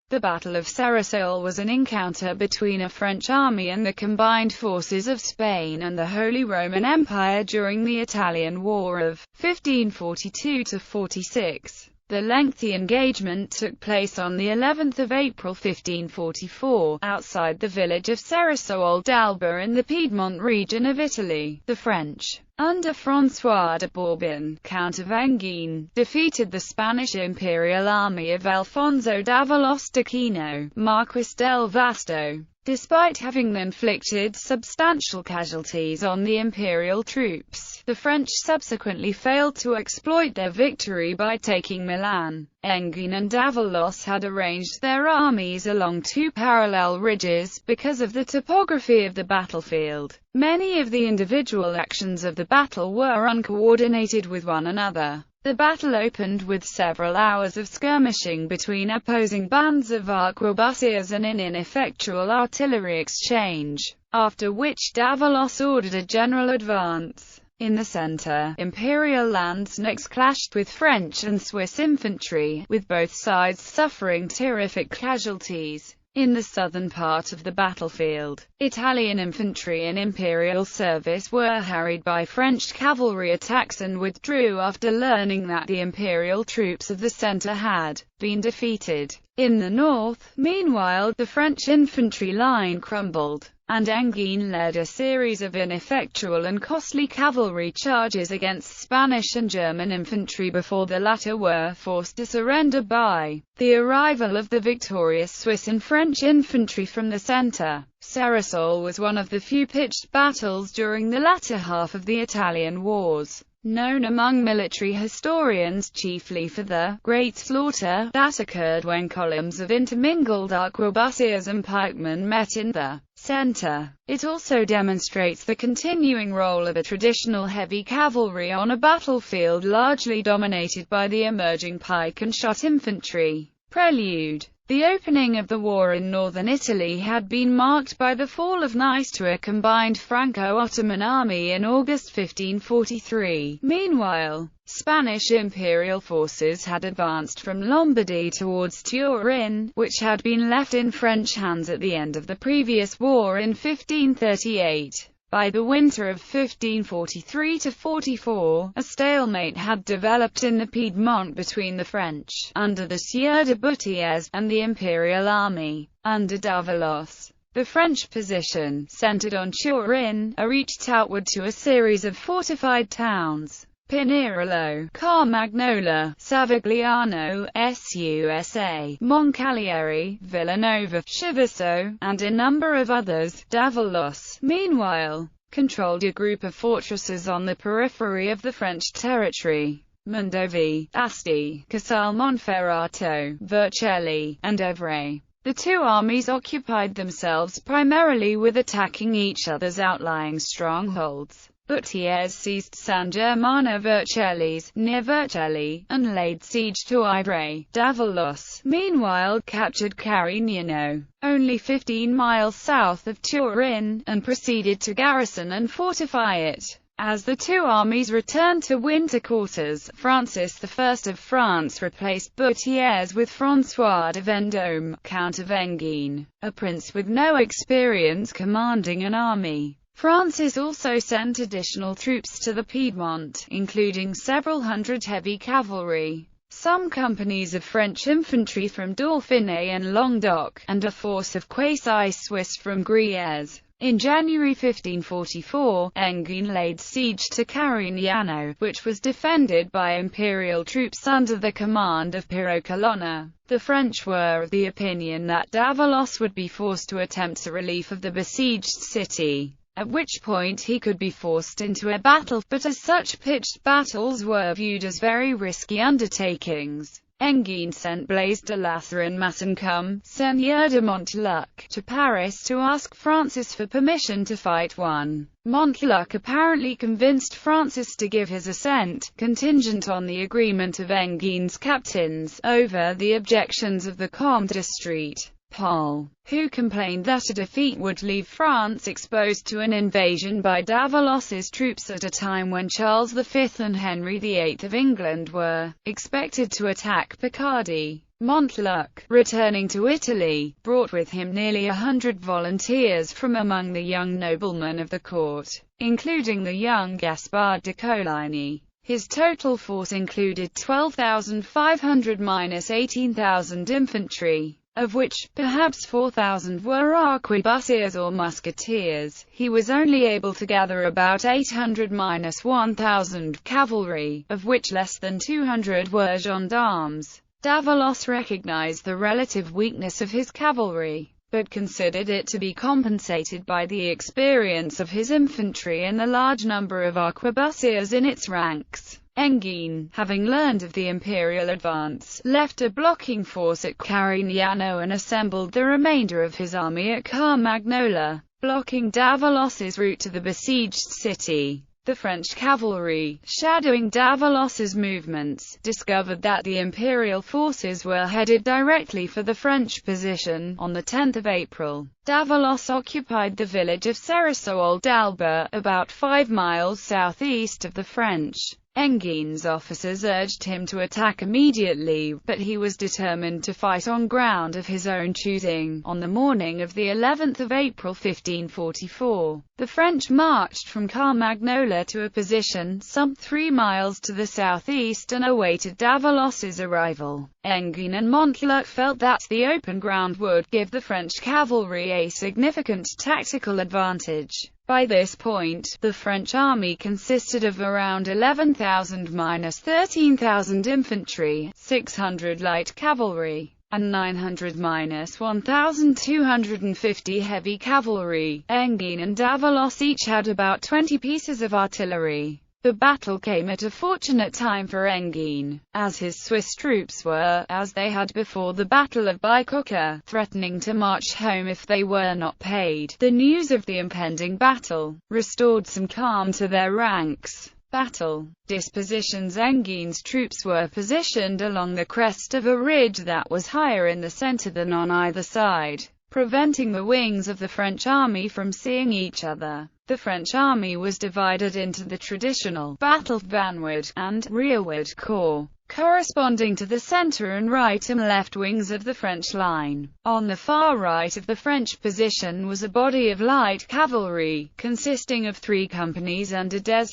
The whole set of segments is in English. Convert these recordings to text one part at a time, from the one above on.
The Battle of Ceresole was an encounter between a French army and the combined forces of Spain and the Holy Roman Empire during the Italian War of 1542–46. The lengthy engagement took place on the 11th of April 1544, outside the village of Ceresole d'Alba in the Piedmont region of Italy. The French, under François de Bourbon, Count of Enghien, defeated the Spanish imperial army of Alfonso d'Avalos d'Aquino, Marquis del Vasto. Despite having inflicted substantial casualties on the imperial troops, the French subsequently failed to exploit their victory by taking Milan. Enghien and d'Avalos had arranged their armies along two parallel ridges, because of the topography of the battlefield. Many of the individual actions of the battle were uncoordinated with one another. The battle opened with several hours of skirmishing between opposing bands of arquebusiers and an ineffectual artillery exchange, after which d'Avalos ordered a general advance. In the center, imperial lanzknechts clashed with French and Swiss infantry, with both sides suffering terrific casualties. In the southern part of the battlefield, Italian infantry in imperial service were harried by French cavalry attacks and withdrew after learning that the imperial troops of the center had been defeated. In the north, meanwhile, the French infantry line crumbled, and Enghien led a series of ineffectual and costly cavalry charges against Spanish and German infantry before the latter were forced to surrender by the arrival of the victorious Swiss and French infantry from the center. Ceresole was one of the few pitched battles during the latter half of the Italian wars, known among military historians chiefly for the great slaughter that occurred when columns of intermingled arquebusiers and pikemen met in the center. It also demonstrates the continuing role of a traditional heavy cavalry on a battlefield largely dominated by the emerging pike and shot infantry. Prelude. The opening of the war in northern Italy had been marked by the fall of Nice to a combined Franco-Ottoman army in August 1543. Meanwhile, Spanish imperial forces had advanced from Lombardy towards Turin, which had been left in French hands at the end of the previous war in 1538. By the winter of 1543–44, a stalemate had developed in the Piedmont between the French, under the Sieur de Boutiez, and the imperial army, under d'Avalos. The French position, centered on Turin, reached outward to a series of fortified towns: Pinerolo, Carmagnola, Savigliano, Susa, Moncalieri, Villanova, Chivasso, and a number of others. D'Avalos, meanwhile, controlled a group of fortresses on the periphery of the French territory: Mondovì, Asti, Casal Monferrato, Vercelli, and Evray. The two armies occupied themselves primarily with attacking each other's outlying strongholds. Boutiez seized San Germano Vercelli's, near Vercelli, and laid siege to Ivrea. D'Avalos, meanwhile, captured Carignano, only 15 miles south of Turin, and proceeded to garrison and fortify it. As the two armies returned to winter quarters, Francis I of France replaced Boutiez with François de Vendôme, Count of Enghien, a prince with no experience commanding an army. Francis also sent additional troops to the Piedmont, including several hundred heavy cavalry, some companies of French infantry from Dauphiné and Languedoc, and a force of quasi-Swiss from Grèze. In January 1544, Enghien laid siege to Carignano, which was defended by imperial troops under the command of Piero Colonna. The French were of the opinion that d'Avalos would be forced to attempt a relief of the besieged city, at which point he could be forced into a battle, but as such pitched battles were viewed as very risky undertakings, Enghien sent Blaise de Lastre and Massencombe, Seigneur de Montluc, to Paris to ask Francis for permission to fight one. Montluc apparently convinced Francis to give his assent, contingent on the agreement of Enghien's captains, over the objections of the Comte d'Estrées, Paul, who complained that a defeat would leave France exposed to an invasion by d'Avalos's troops at a time when Charles V and Henry VIII of England were expected to attack Picardy. Montluc, returning to Italy, brought with him nearly 100 volunteers from among the young noblemen of the court, including the young Gaspard de Coligny. His total force included 12,500 minus 18,000 infantry, of which, perhaps 4,000 were arquebusiers or musketeers. He was only able to gather about 800 minus 1,000 cavalry, of which less than 200 were gendarmes. Davalos recognized the relative weakness of his cavalry, but considered it to be compensated by the experience of his infantry and the large number of arquebusiers in its ranks. Engin, having learned of the imperial advance, left a blocking force at Carignano and assembled the remainder of his army at Carmagnola, blocking Davalos's route to the besieged city. The French cavalry, shadowing Davalos's movements, discovered that the imperial forces were headed directly for the French position. On the 10th of April, Davalos occupied the village of Ceresole d'Alba, about 5 miles southeast of the French. Engin's officers urged him to attack immediately, but he was determined to fight on ground of his own choosing. On the morning of the 11th of April 1544, the French marched from Carmagnola to a position some 3 miles to the southeast and awaited Davalos's arrival. Engin and Montluc felt that the open ground would give the French cavalry a significant tactical advantage. By this point, the French army consisted of around 11,000 minus 13,000 infantry, 600 light cavalry, and 900 minus 1,250 heavy cavalry. Engin and Davalos each had about 20 pieces of artillery. The battle came at a fortunate time for Engin, as his Swiss troops were, as they had before the Battle of Bicocca, threatening to march home if they were not paid. The news of the impending battle restored some calm to their ranks. Battle dispositions. Engin's troops were positioned along the crest of a ridge that was higher in the center than on either side, preventing the wings of the French army from seeing each other. The French army was divided into the traditional battle vanward and rearward corps, corresponding to the center and right and left wings of the French line. On the far right of the French position was a body of light cavalry, consisting of 3 companies under Des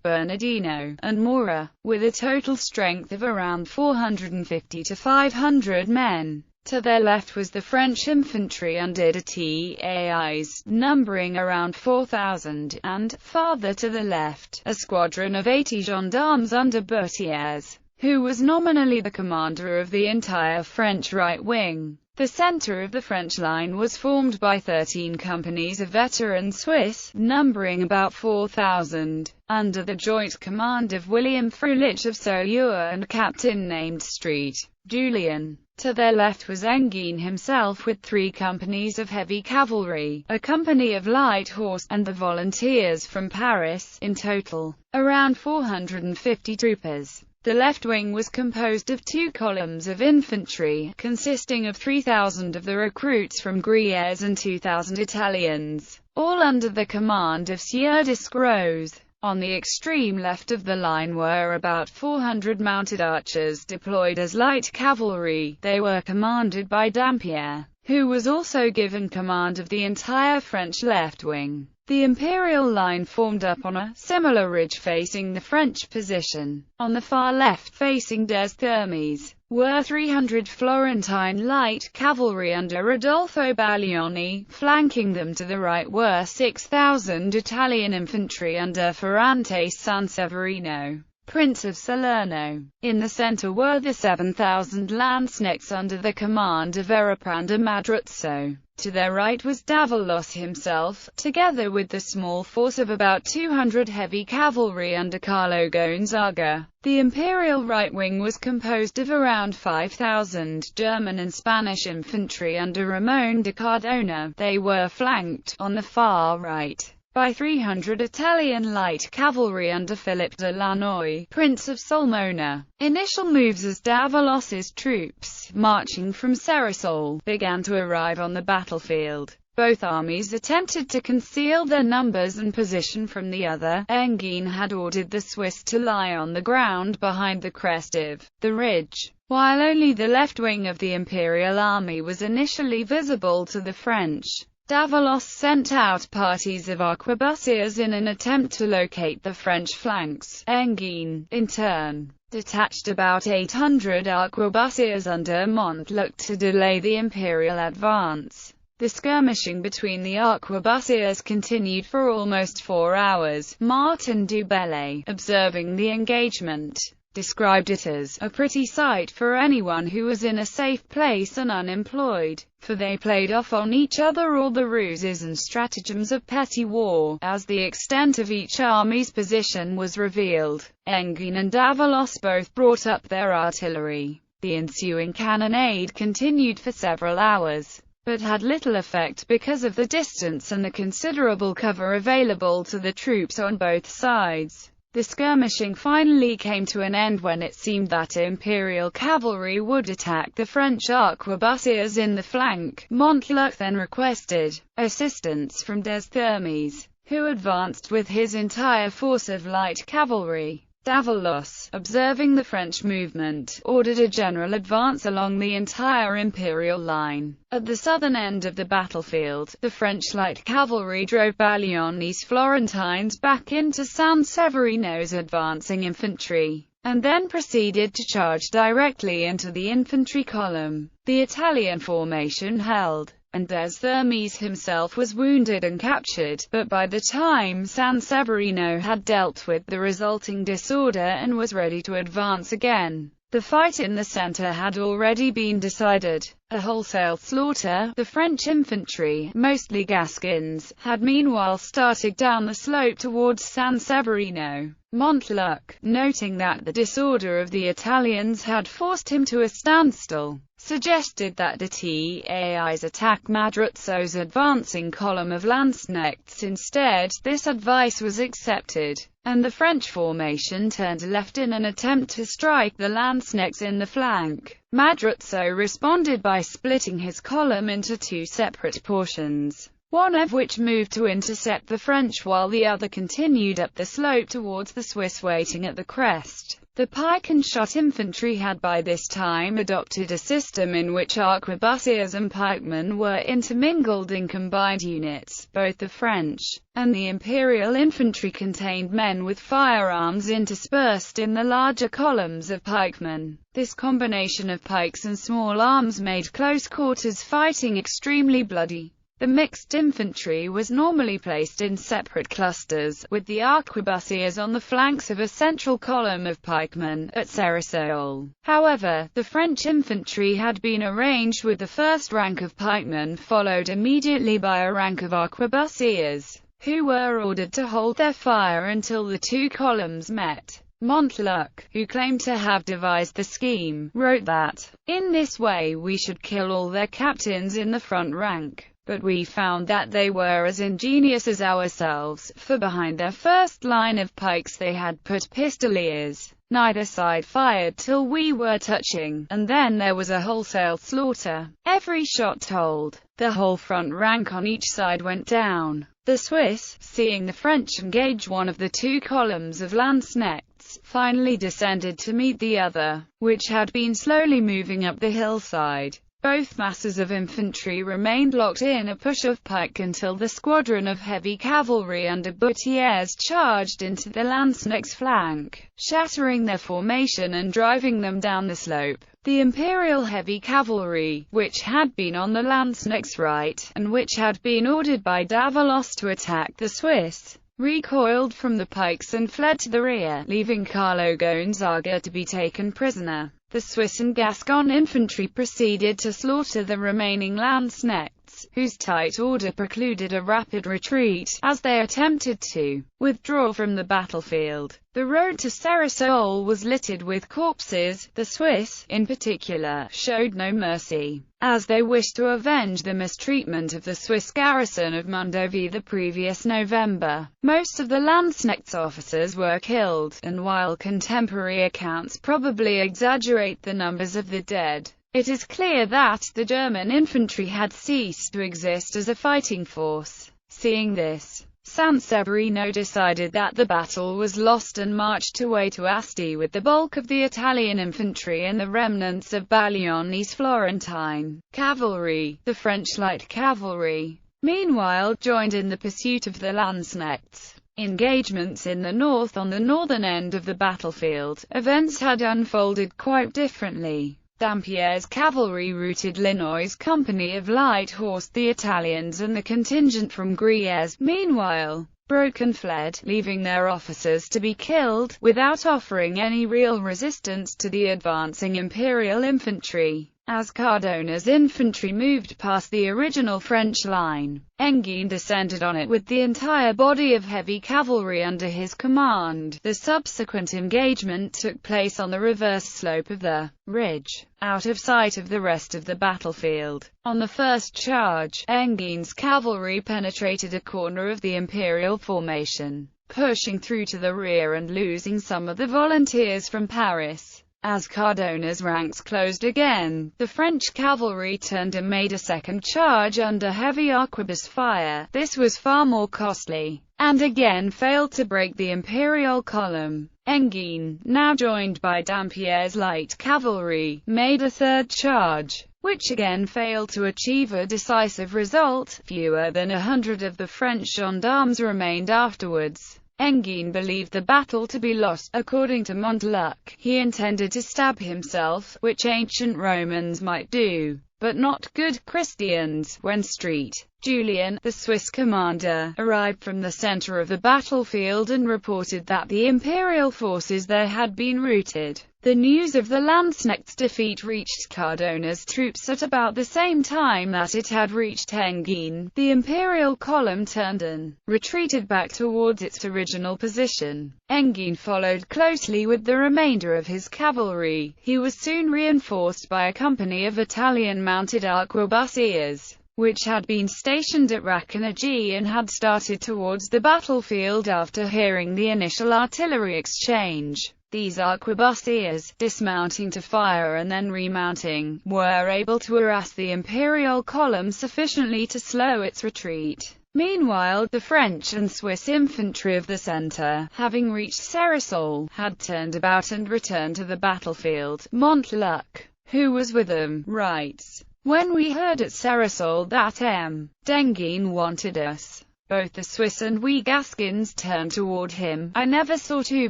Bernardino, and Mora, with a total strength of around 450 to 500 men. To their left was the French infantry under de Tais, numbering around 4,000, and, farther to the left, a squadron of 80 gendarmes under Berthiers, who was nominally the commander of the entire French right wing. The center of the French line was formed by 13 companies of veteran Swiss, numbering about 4,000, under the joint command of William Frulich of Soleure and a captain named Street Julian. To their left was Engin himself with 3 companies of heavy cavalry, a company of light horse, and the volunteers from Paris, in total, around 450 troopers. The left wing was composed of 2 columns of infantry, consisting of 3,000 of the recruits from Gruyères and 2,000 Italians, all under the command of Sieur Descroze. On the extreme left of the line were about 400 mounted archers deployed as light cavalry. They were commanded by Dampierre, who was also given command of the entire French left wing. The imperial line formed up on a similar ridge facing the French position. On the far left, facing Des Thermes, were 300 Florentine light cavalry under Rodolfo Baglioni. Flanking them to the right were 6,000 Italian infantry under Ferrante Sanseverino, Prince of Salerno. In the center were the 7,000 lanzknechts under the command of Errapranda Madruzzo. To their right was Davalos himself, together with the small force of about 200 heavy cavalry under Carlo Gonzaga. The imperial right wing was composed of around 5,000 German and Spanish infantry under Ramon de Cardona. They were flanked, on the far right, by 300 Italian light cavalry under Philippe de Lannoy, Prince of Sulmona. Initial moves as Davalos's troops, marching from Ceresole, began to arrive on the battlefield. Both armies attempted to conceal their numbers and position from the other. Engin had ordered the Swiss to lie on the ground behind the crest of the ridge, While only the left wing of the Imperial Army was initially visible to the French, Davalos sent out parties of arquebusiers in an attempt to locate the French flanks. Engin, in turn, detached about 800 arquebusiers under Montluc to delay the Imperial advance. The skirmishing between the arquebusiers continued for almost 4 hours. Martin du Bellay, observing the engagement, described it as a pretty sight for anyone who was in a safe place and unemployed, for they played off on each other all the ruses and stratagems of petty war. As the extent of each army's position was revealed, Engin and Davalos both brought up their artillery. The ensuing cannonade continued for several hours, but had little effect because of the distance and the considerable cover available to the troops on both sides. The skirmishing finally came to an end when it seemed that Imperial cavalry would attack the French arquebusiers in the flank. Montluc then requested assistance from Desthermes, who advanced with his entire force of light cavalry. Davalos, observing the French movement, ordered a general advance along the entire Imperial line. At the southern end of the battlefield, the French light cavalry drove Baglioni's Florentines back into San Severino's advancing infantry, and then proceeded to charge directly into the infantry column. The Italian formation held, and Desthermes himself was wounded and captured, but by the time San Severino had dealt with the resulting disorder and was ready to advance again, the fight in the center had already been decided. A wholesale slaughter. The French infantry, mostly Gascons, had meanwhile started down the slope towards San Severino. Montluc, noting that the disorder of the Italians had forced him to a standstill, suggested that de Tais attack Madruzzo's advancing column of lanzknechts instead. This advice was accepted, and the French formation turned left in an attempt to strike the lanzknechts in the flank. Madruzzo responded by splitting his column into 2 separate portions, one of which moved to intercept the French while the other continued up the slope towards the Swiss waiting at the crest. The pike and shot infantry had by this time adopted a system in which arquebusiers and pikemen were intermingled in combined units. Both the French and the Imperial infantry contained men with firearms interspersed in the larger columns of pikemen. This combination of pikes and small arms made close-quarters fighting extremely bloody. The mixed infantry was normally placed in separate clusters, with the arquebusiers on the flanks of a central column of pikemen, at Ceresole. However, the French infantry had been arranged with the first rank of pikemen followed immediately by a rank of arquebusiers, who were ordered to hold their fire until the 2 columns met. Montluc, who claimed to have devised the scheme, wrote that, "In this way we should kill all their captains in the front rank. But we found that they were as ingenious as ourselves, for behind their first line of pikes they had put pistoliers. Neither side fired till we were touching, and then there was a wholesale slaughter. Every shot told. The whole front rank on each side went down." The Swiss, seeing the French engage one of the 2 columns of lanzknechts, finally descended to meet the other, which had been slowly moving up the hillside. Both masses of infantry remained locked in a push of pike until the squadron of heavy cavalry under Boutiers charged into the lanzknechts' flank, shattering their formation and driving them down the slope. The Imperial heavy cavalry, which had been on the lanzknechts' right, and which had been ordered by Davalos to attack the Swiss, recoiled from the pikes and fled to the rear, leaving Carlo Gonzaga to be taken prisoner. The Swiss and Gascon infantry proceeded to slaughter the remaining lanzknechts, whose tight order precluded a rapid retreat, as they attempted to withdraw from the battlefield. The road to Ceresole was littered with corpses. The Swiss, in particular, showed no mercy, as they wished to avenge the mistreatment of the Swiss garrison of Mondovi the previous November. Most of the lanzknechts officers were killed, and while contemporary accounts probably exaggerate the numbers of the dead, it is clear that the German infantry had ceased to exist as a fighting force. Seeing this, Sanseverino decided that the battle was lost and marched away to Asti with the bulk of the Italian infantry and the remnants of Baglioni's Florentine cavalry. The French light cavalry, meanwhile, joined in the pursuit of the Landsknechts. Engagements in the north on the northern end of the battlefield, events had unfolded quite differently. Dampierre's cavalry routed Linoy's company of light horse, the Italians and the contingent from Gruyères, meanwhile, broke and fled, leaving their officers to be killed, without offering any real resistance to the advancing imperial infantry. As Cardona's infantry moved past the original French line, Engin descended on it with the entire body of heavy cavalry under his command. The subsequent engagement took place on the reverse slope of the ridge, out of sight of the rest of the battlefield. On the first charge, Engin's cavalry penetrated a corner of the imperial formation, pushing through to the rear and losing some of the volunteers from Paris. As Cardona's ranks closed again, the French cavalry turned and made a second charge under heavy arquebus fire. This was far more costly, and again failed to break the imperial column. Engin, now joined by Dampierre's light cavalry, made a third charge, which again failed to achieve a decisive result. Fewer than 100 of the French gendarmes remained afterwards. Engin believed the battle to be lost. According to Monteluc, he intended to stab himself, which ancient Romans might do, but not good Christians. When St. Julian, the Swiss commander, arrived from the center of the battlefield and reported that the imperial forces there had been routed, the news of the Landsknechts' defeat reached Cardona's troops at about the same time that it had reached Engin. The imperial column turned and retreated back towards its original position. Engin followed closely with the remainder of his cavalry. He was soon reinforced by a company of Italian mounted arquebusiers, which had been stationed at Racconigi and had started towards the battlefield after hearing the initial artillery exchange. These arquebusiers, dismounting to fire and then remounting, were able to harass the imperial column sufficiently to slow its retreat. Meanwhile, the French and Swiss infantry of the centre, having reached Ceresole, had turned about and returned to the battlefield. Monteluc, who was with them, writes, "When we heard at Ceresole that Engin wanted us, both the Swiss and we Gascons turned toward him. I never saw two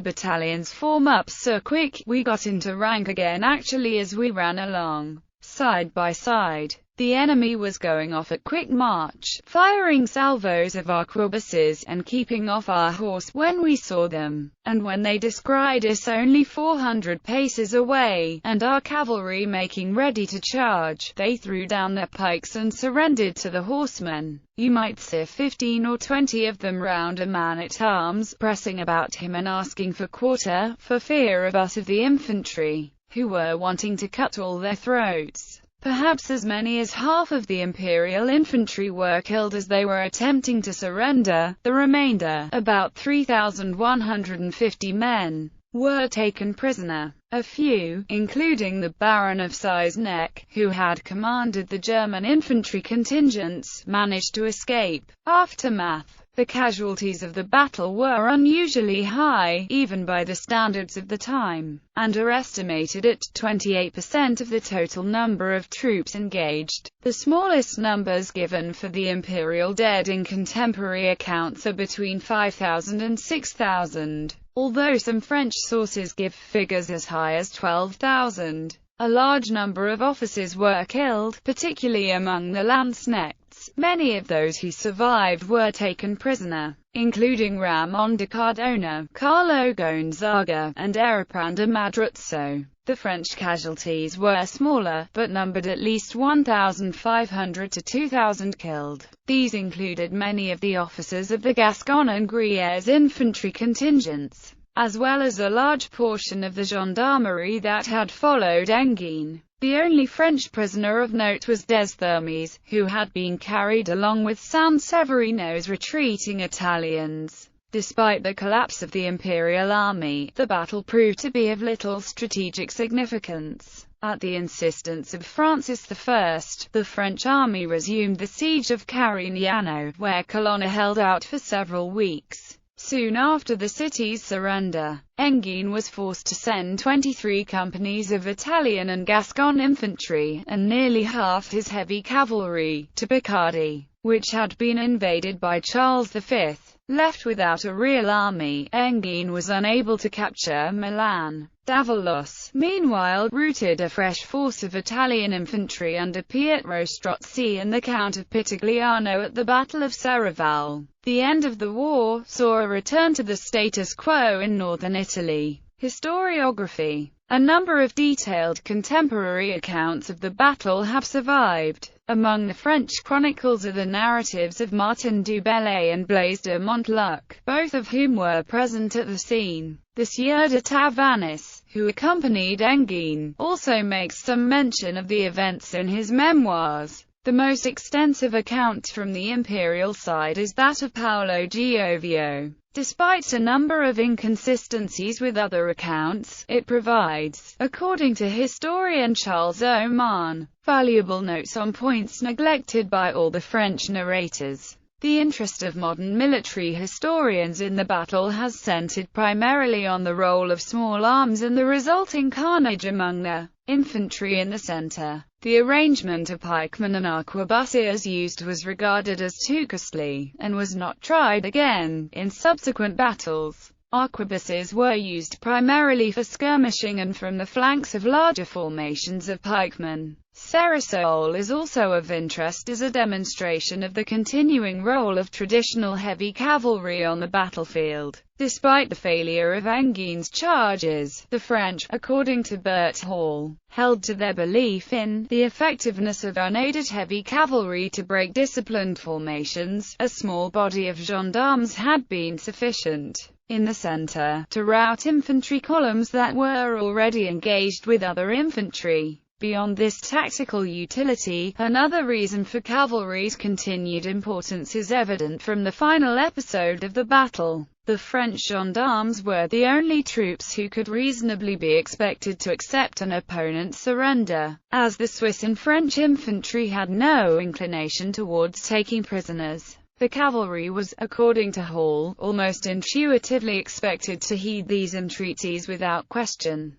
battalions form up so quick. We got into rank again actually as we ran along, side by side. The enemy was going off at quick march, firing salvos of arquebuses, and keeping off our horse when we saw them, and when they descried us only 400 paces away, and our cavalry making ready to charge, they threw down their pikes and surrendered to the horsemen. You might see 15 or 20 of them round a man-at-arms, pressing about him and asking for quarter, for fear of us of the infantry, who were wanting to cut all their throats. Perhaps as many as half of the imperial infantry were killed as they were attempting to surrender. The remainder, about 3,150 men, were taken prisoner. A few, including the Baron of Seisenach, who had commanded the German infantry contingents, managed to escape. Aftermath. The casualties of the battle were unusually high, even by the standards of the time, and are estimated at 28% of the total number of troops engaged. The smallest numbers given for the imperial dead in contemporary accounts are between 5,000 and 6,000, although some French sources give figures as high as 12,000. A large number of officers were killed, particularly among the Landsknechts. Many of those who survived were taken prisoner, including Ramon de Cardona, Carlo Gonzaga, and Eripran de Madruzzo. The French casualties were smaller, but numbered at least 1,500 to 2,000 killed. These included many of the officers of the Gascon and Gruyères infantry contingents, as well as a large portion of the gendarmerie that had followed Engin. The only French prisoner of note was Desthermes, who had been carried along with Sanseverino's retreating Italians. Despite the collapse of the imperial army, the battle proved to be of little strategic significance. At the insistence of Francis I, the French army resumed the siege of Carignano, where Colonna held out for several weeks. Soon after the city's surrender, Engin was forced to send 23 companies of Italian and Gascon infantry, and nearly half his heavy cavalry, to Picardy, which had been invaded by Charles V. Left without a real army, Engin was unable to capture Milan. Davalos, meanwhile, routed a fresh force of Italian infantry under Pietro Strozzi and the Count of Pitigliano at the Battle of Ceresole. The end of the war saw a return to the status quo in northern Italy. Historiography. A number of detailed contemporary accounts of the battle have survived. Among the French chronicles are the narratives of Martin du Bellay and Blaise de Montluc, both of whom were present at the scene. The Sieur de Tavannes, who accompanied Engin, also makes some mention of the events in his memoirs. The most extensive account from the imperial side is that of Paolo Giovio. Despite a number of inconsistencies with other accounts, it provides, according to historian Charles Oman, valuable notes on points neglected by all the French narrators. The interest of modern military historians in the battle has centered primarily on the role of small arms and the resulting carnage among the infantry in the center. The arrangement of pikemen and arquebusiers used was regarded as too costly, and was not tried again in subsequent battles. Arquebuses were used primarily for skirmishing and from the flanks of larger formations of pikemen. Ceresole is also of interest as a demonstration of the continuing role of traditional heavy cavalry on the battlefield. Despite the failure of Engin's charges, the French, according to Bert Hall, held to their belief in the effectiveness of unaided heavy cavalry to break disciplined formations. A small body of gendarmes had been sufficient in the center to rout infantry columns that were already engaged with other infantry. Beyond this tactical utility, another reason for cavalry's continued importance is evident from the final episode of the battle. The French gendarmes were the only troops who could reasonably be expected to accept an opponent's surrender, as the Swiss and French infantry had no inclination towards taking prisoners. The cavalry was, according to Hall, almost intuitively expected to heed these entreaties without question.